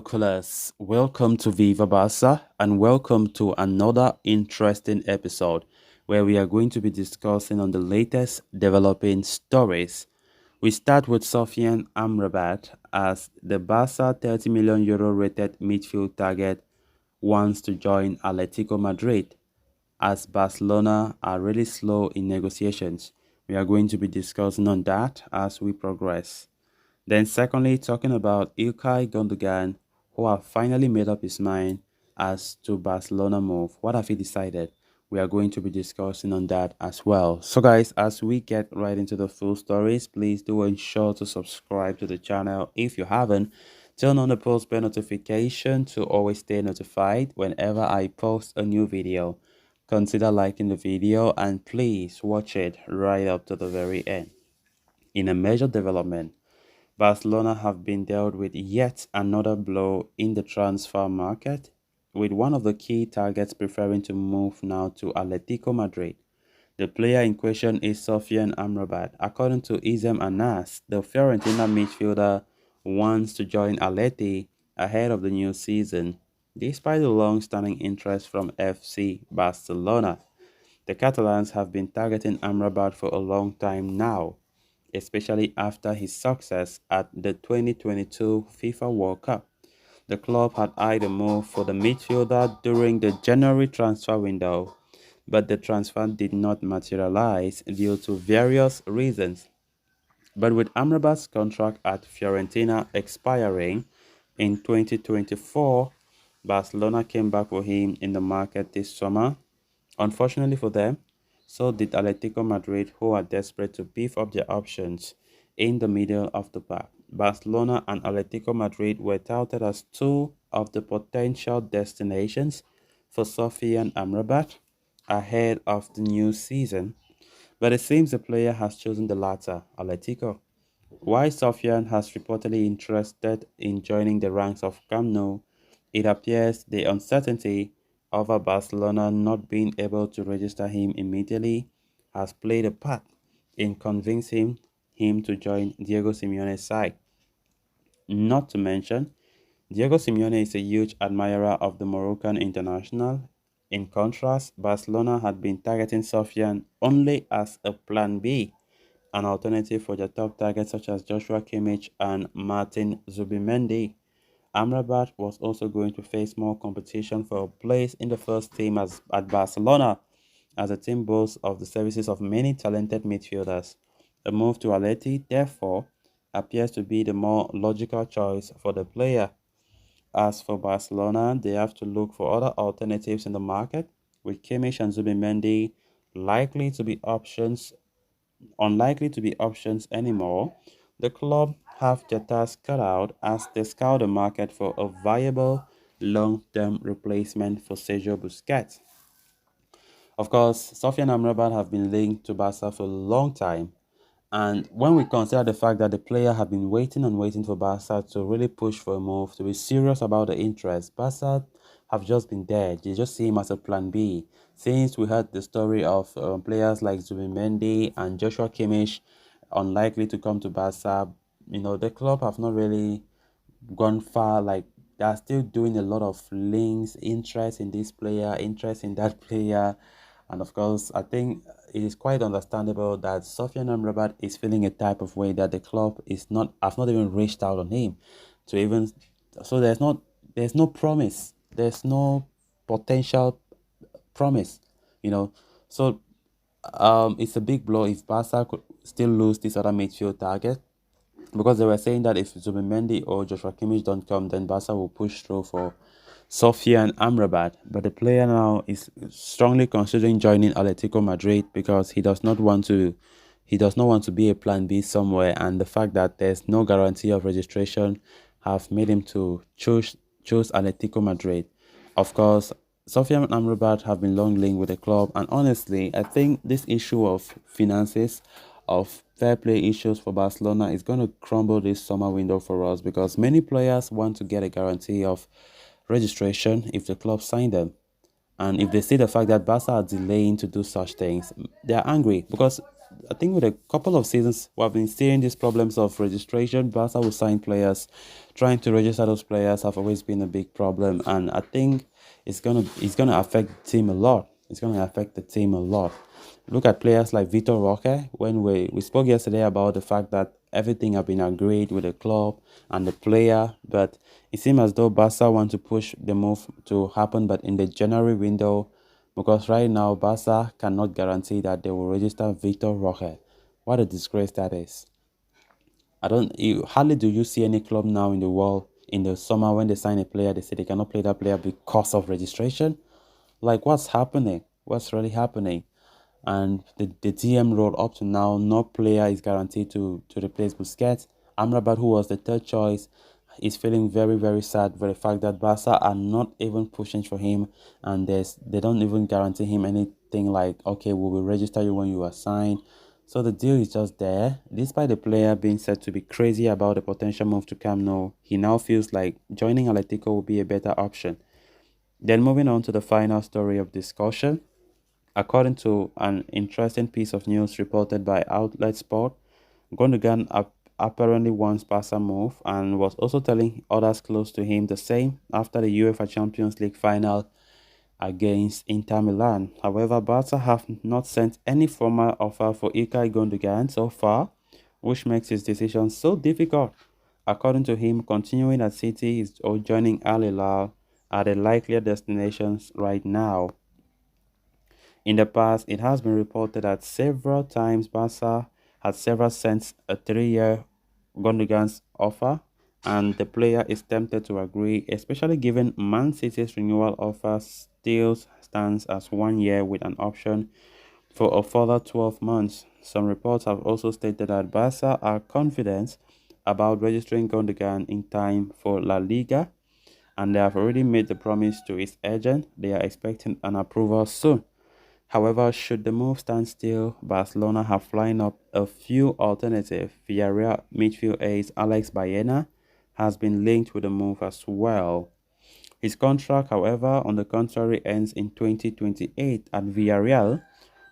binoculars. Welcome to Viva Barca and welcome to another interesting episode where we are going to be discussing on the latest developing stories. We start with Sofyan Amrabat as the Barca 30 million euro rated midfield target wants to join Atletico Madrid as Barcelona are really slow in negotiations. We are going to be discussing on that as we progress. Then secondly, talking about Ilkay Gundogan, who have finally made up his mind as to Barcelona move. What have he decided? We are going to be discussing on that as well. So guys, as we get right into the full stories, please do ensure to subscribe to the channel if you haven't. Turn on the post bell notification to always stay notified whenever I post a new video. Consider liking the video and please watch it right up to the very end. In a major development, Barcelona have been dealt with yet another blow in the transfer market, with one of the key targets preferring to move now to Atletico Madrid. The player in question is Sofyan Amrabat. According to Izem Anas, the Fiorentina midfielder wants to join Atleti ahead of the new season, despite the long-standing interest from FC Barcelona. The Catalans have been targeting Amrabat for a long time now, especially after his success at the 2022 FIFA World Cup. The club had eyed a move for the midfielder during the January transfer window, but the transfer did not materialize due to various reasons. But with Amrabat's contract at Fiorentina expiring in 2024, Barcelona came back for him in the market this summer. Unfortunately for them, so did Atletico Madrid, who are desperate to beef up their options in the middle of the pack. Barcelona and Atletico Madrid were touted as two of the potential destinations for Sofyan Amrabat ahead of the new season, but it seems the player has chosen the latter, Atletico. While Sofyan has reportedly interested in joining the ranks of Camp Nou, it appears the uncertainty over Barcelona not being able to register him immediately has played a part in convincing him to join Diego Simeone's side. Not to mention, Diego Simeone is a huge admirer of the Moroccan international. In contrast, Barcelona had been targeting Sofyan only as a plan B, an alternative for their top targets such as Joshua Kimmich and Martin Zubimendi. Amrabat was also going to face more competition for a place in the first team at Barcelona, as the team boasts of the services of many talented midfielders. A move to Atleti, therefore, appears to be the more logical choice for the player. As for Barcelona, they have to look for other alternatives in the market, with Kimmich and Zubimendi likely to be options unlikely to be options anymore. The club have their task cut out as they scout the market for a viable long-term replacement for Sergio Busquets. Of course, Sofyan Amrabat have been linked to Barca for a long time, and when we consider the fact that the player have been waiting and waiting for Barca to really push for a move, to be serious about the interest, Barca have just been there. They just see him as a plan B. Since we heard the story of players like Zubimendi and Joshua Kimmich unlikely to come to Barca, the club have not really gone far. Like, they are still doing a lot of links, interest in this player, interest in that player. And of course, I think it is quite understandable that Sofyan Amrabat is feeling a type of way that the club is not have not even reached out on him to even, so there's no promise. There's no potential promise, you know. So it's a big blow if Barca could still lose this other midfield target, because they were saying that if Zubimendi or Joshua Kimmich don't come, then Barca will push through for Sofyan Amrabat. But the player now is strongly considering joining Atletico Madrid because he does not want to be a plan B somewhere, and the fact that there's no guarantee of registration have made him to choose Atletico Madrid. Of course, Sofyan Amrabat have been long linked with the club, and honestly, I think this issue of finances, of fair play issues for Barcelona is going to crumble this summer window for us, because many players want to get a guarantee of registration if the club sign them. And if they see the fact that Barca are delaying to do such things, they are angry, because I think with a couple of seasons, we have been seeing these problems of registration. Barca will sign players, trying to register those players have always been a big problem, and I think it's gonna affect the team a lot. It's gonna affect the team a lot. Look at players like Vitor Roque. When we spoke yesterday about the fact that everything have been agreed with the club and the player, but it seems as though Barca want to push the move to happen, but in the January window, because right now Barca cannot guarantee that they will register Victor Roque. What a disgrace that is. Hardly do you see any club now in the world in the summer when they sign a player, they say they cannot play that player because of registration. Like, what's happening? What's really happening? And the DM role up to now, no player is guaranteed to replace Busquets. Amrabat, who was the third choice, is feeling very, very sad for the fact that Barca are not even pushing for him, and they don't even guarantee him anything like, okay, we will register you when you are signed. So the deal is just there. Despite the player being said to be crazy about the potential move to Camp Nou, he now feels like joining Atletico will be a better option. Then moving on to the final story of discussion. According to an interesting piece of news reported by Outlet Sport, Gundogan apparently wants Barca move and was also telling others close to him the same after the UEFA Champions League final against Inter Milan. However, Barca have not sent any formal offer for Ilkay Gundogan so far, which makes his decision so difficult. According to him, continuing at City or joining Al Hilal are the likelier destinations right now. In the past, it has been reported that several times Barca had several sent a 3-year Gundogan's offer, and the player is tempted to agree, especially given Man City's renewal offer still stands as 1 year with an option for a further 12 months. Some reports have also stated that Barca are confident about registering Gundogan in time for La Liga, and they have already made the promise to his agent. They are expecting an approval soon. However, should the move stand still, Barcelona have lined up a few alternatives. Villarreal midfield ace Alex Baena has been linked with the move as well. His contract, however, on the contrary, ends in 2028 at Villarreal,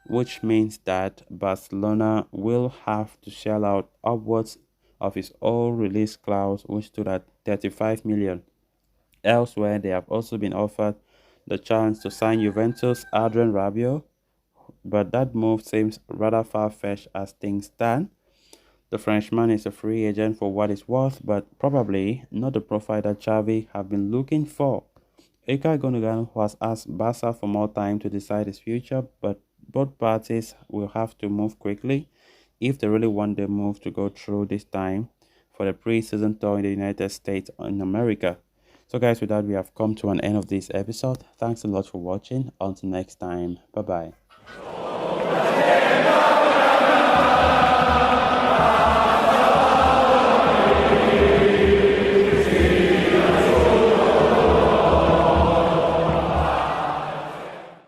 which means that Barcelona will have to shell out upwards of his old release clause, which stood at 35 million. Elsewhere, they have also been offered the chance to sign Juventus' Adrian Rabiot, but that move seems rather far-fetched as things stand. The Frenchman is a free agent for what it's worth, but probably not the profile that Xavi have been looking for. Ilkay Gundogan was asked Barca for more time to decide his future, but both parties will have to move quickly if they really want the move to go through this time for the pre-season tour in the United States and America. So guys, with that, we have come to an end of this episode. Thanks a lot for watching. Until next time, bye bye.